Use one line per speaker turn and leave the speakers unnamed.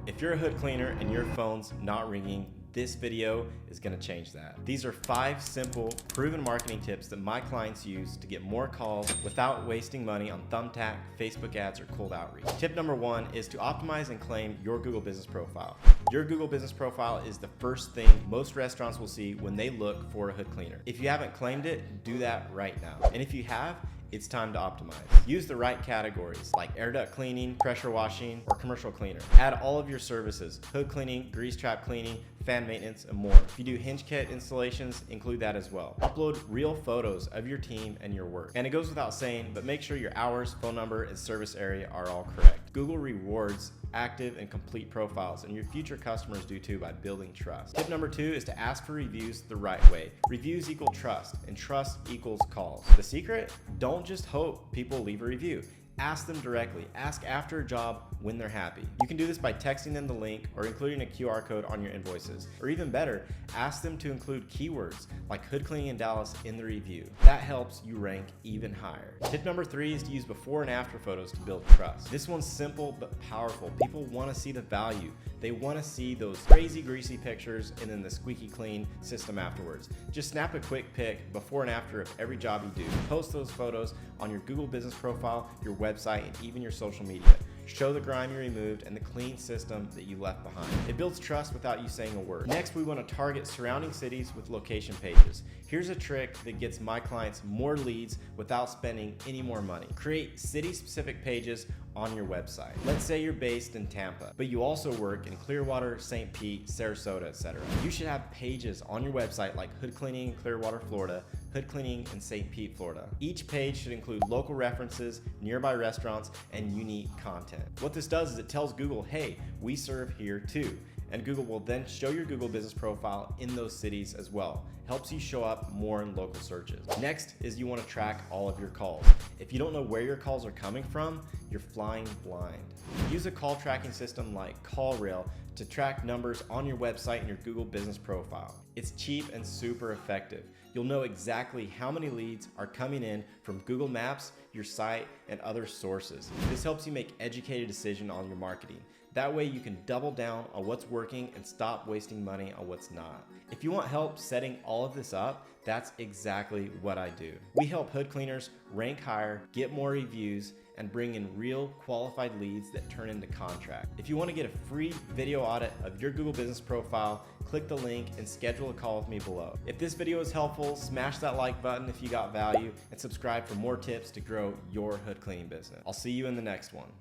If you're a hood cleaner and your phone's not ringing, this video is going to change that. These are 5 simple, proven marketing tips that my clients use to get more calls without wasting money on thumbtack, Facebook ads, or cold outreach. Tip number 1 is to optimize and claim your Google Business Profile. Your Google Business Profile is the first thing most restaurants will see when they look for a hood cleaner. If you haven't claimed it, do that right now. And if you have, it's time to optimize. Use the right categories like air duct cleaning, pressure washing, or commercial cleaner. Add all of your services: hood cleaning, grease trap cleaning, fan maintenance, and more. If you do hinge kit installations, include that as well. Upload real photos of your team and your work. And it goes without saying, but make sure your hours, phone number, and service area are all correct. Google rewards active and complete profiles, and your future customers do too by building trust. Tip number 2 is to ask for reviews the right way. Reviews equal trust, and trust equals calls. The secret? Don't just hope people leave a review. Ask them directly. Ask after a job when they're happy. You can do this by texting them the link or including a QR code on your invoices. Or even better, ask them to include keywords like hood cleaning in Dallas in the review. That helps you rank even higher. Tip number 3 is to use before and after photos to build trust. This one's simple but powerful. People want to see the value. They want to see those crazy greasy pictures and then the squeaky clean system afterwards. Just snap a quick pic before and after of every job you do. Post those photos on your Google Business Profile, your website, and even your social media. Show the grime you removed and the clean system that you left behind. It builds trust without you saying a word. Next, we want to target surrounding cities with location pages. Here's a trick that gets my clients more leads without spending any more money. Create city-specific pages on your website. Let's say you're based in Tampa, but you also work in Clearwater, St. Pete, Sarasota, etc. You should have pages on your website like hood cleaning in Clearwater, Florida, hood cleaning in St. Pete, Florida. Each page should include local references, nearby restaurants, and unique content. What this does is it tells Google, hey, we serve here too. And Google will then show your Google Business Profile in those cities as well. Helps you show up more in local searches. Next is you want to track all of your calls. If you don't know where your calls are coming from, you're flying blind. Use a call tracking system like CallRail to track numbers on your website and your Google Business Profile. It's cheap and super effective. You'll know exactly how many leads are coming in from Google Maps, your site, and other sources. This helps you make educated decisions on your marketing. That way you can double down on what's working and stop wasting money on what's not. If you want help setting all of this up, that's exactly what I do. We help hood cleaners rank higher, get more reviews, and bring in real qualified leads that turn into contract. If you want to get a free video audit of your Google Business Profile, click the link and schedule a call with me below. If this video is helpful, smash that like button if you got value, and subscribe for more tips to grow your hood cleaning business. I'll see you in the next one.